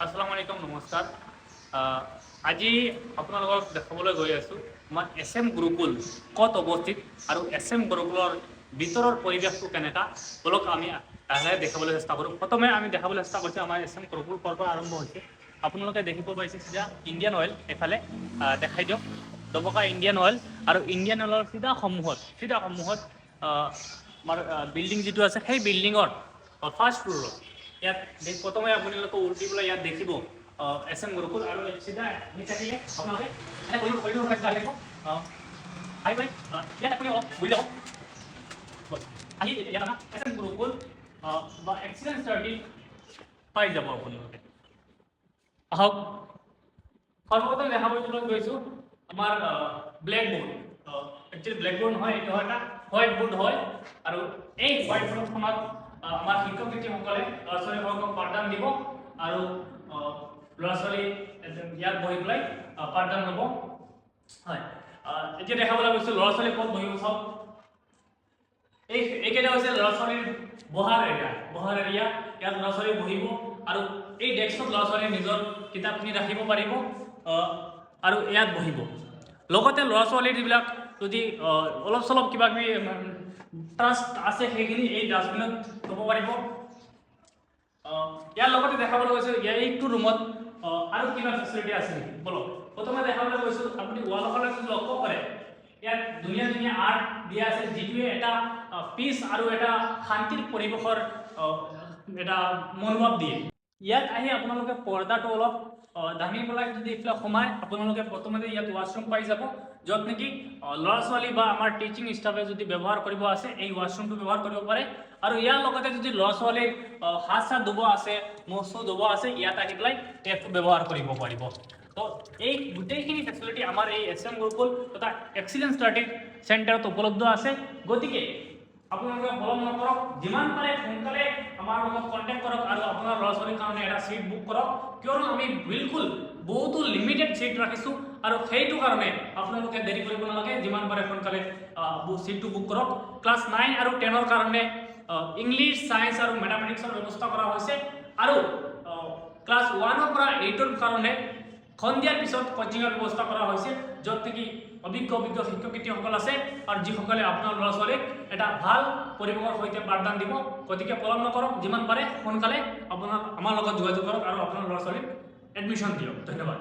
আসসালামু আলাইকুম নমস্কাৰ। আজি আপোনালোকক দেখাবলৈ গৈ আছোঁ আমাৰ SM গুৰুকুল ক'ত অৱস্থিত আৰু SM গুৰুকুলৰ ভিতৰৰ পৰিৱেশটো কেনেকুৱা বলক আমি লাহে দেখাবলৈ চেষ্টা কৰোঁ। প্ৰথমে আমি দেখাবলৈ চেষ্টা কৰিছোঁ আমাৰ SM গুৰুকুল ক'ৰ পৰা আৰম্ভ হৈছে। আপোনালোকে দেখিব পাইছে চিধা ইণ্ডিয়ান অইল এফালে দেখাই দিয়ক দবকা ইণ্ডিয়ান অইল আৰু ইণ্ডিয়ান অইলৰ চিধা সন্মুখত আমাৰ বিল্ডিং যিটো আছে সেই বিল্ডিঙৰ ফাৰ্ষ্ট ফ্ল'ৰত ইয়াত প্ৰথমে আপোনালোকে উল্টি পেলাই ইয়াত দেখিব SM গুৰুকুল আৰু চিধা থাকিলে আপোনালোকে ইয়াত আপুনি বুজি যাওক আহি ইয়াত SM গুৰুকুল বা এক্সিলেন্স ষ্টাডি পাই যাব আপোনালোকে। আহক সৰ্বপ্ৰথম দেখাবলৈ গৈছোঁ আমাৰ black board. Actually black board নহয়, এইটো এটা হোৱাইট বোৰ্ড হয় আৰু এই হোৱাইট বোৰ্ডখনত আমাৰ শিক্ষক শিক্ষয়িত্ৰীসকলে ল'ৰা ছোৱালীসকলক পাঠদান দিব আৰু ল'ৰা ছোৱালী ইয়াত বহি পেলাই পাঠদান ল'ব। হয়, এতিয়া দেখাবলৈ গৈছোঁ ল'ৰা ছোৱালী ক'ত বহিব চাওক। এইকেইটা হৈছে ল'ৰা ছোৱালীৰ বহাৰ এৰিয়া। ইয়াত ল'ৰা ছোৱালী বহিব আৰু এই ডেস্কত ল'ৰা ছোৱালীয়ে নিজৰ কিতাপখিনি ৰাখিব পাৰিব আৰু ইয়াত বহিব। লগতে ল'ৰা ছোৱালীৰ যিবিলাক যদি অলপ চলপ কিবা কিবি ট্ৰাষ্ট আছে সেইখিনি এই ডাষ্টবিনত থ'ব পাৰিব। ইয়াৰ লগতে দেখাবলৈ গৈছোঁ এইটো ৰুমত আৰু কিবা ফেচিলিটি আছে নেকি বলক। প্ৰথমে দেখাবলৈ গৈছোঁ আপুনি ৱালখনত যদি লক্ষ্য কৰে ইয়াত ধুনীয়া ধুনীয়া আৰ্ট দিয়া আছে যিটোৱে এটা পিচ আৰু এটা শান্তিৰ পৰিৱেশৰ এটা মনোভাৱ দিয়ে। ইয়াত আহি আপোনালোকে পৰ্দাটো অলপ দাঙি পেলাই যদি এইফালে সোমায় আপোনালোকে প্ৰথমতে ইয়াত ৱাছৰুম পাই যাব, য'ত নেকি ল'ৰা ছোৱালী বা আমাৰ টিচিং ষ্টাফে যদি ব্যৱহাৰ কৰিব আছে এই ৱাছৰুমটো ব্যৱহাৰ কৰিব পাৰে। আৰু ইয়াৰ লগতে যদি ল'ৰা ছোৱালীৰ হাত চাত ধুব আছে, মুখ চুখ ধুব আছে, ইয়াত আহি পেলাই টেপটো ব্যৱহাৰ কৰিব পাৰিব। তো এই গোটেইখিনি ফেচিলিটি আমাৰ এই SM গুৰুকুল তথা এক্সিলেন্স ষ্টাডি চেণ্টাৰত উপলব্ধ আছে। গতিকে আপোনালোকে পলম নকৰক, যিমান পাৰে সোনকালে আমাৰ লগত কণ্টেক্ট কৰক আৰু আপোনাৰ ল'ৰা ছোৱালীৰ কাৰণে এটা চিট বুক কৰক, কিয়নো আমি বিলকুল বহুতো লিমিটেড চিট ৰাখিছোঁ আৰু সেইটো কাৰণে আপোনালোকে দেৰি কৰিব নালাগে, যিমান পাৰে সোনকালে চিটটো বুক কৰক। ক্লাছ 9 আৰু 10ৰ কাৰণে ইংলিছ ছায়েন্স আৰু মেথামেটিক্সৰ ব্যৱস্থা কৰা হৈছে আৰু ক্লাছ 1ৰ পৰা 8ৰ কাৰণে সন্ধিয়াৰ পিছত কোচিঙৰ ব্যৱস্থা কৰা হৈছে, য'ত নেকি অভিজ্ঞ শিক্ষক শিক্ষয়িত্ৰীসকল আছে আৰু যিসকলে আপোনাৰ ল'ৰা ছোৱালীক এটা ভাল পৰিৱেশৰ সৈতে পাঠদান দিব। গতিকে পলম নকৰক, যিমান পাৰে সোনকালে আমাৰ লগত যোগাযোগ কৰক আৰু আপোনাৰ ল'ৰা ছোৱালীক এডমিশ্যন দিয়ক। ধন্যবাদ।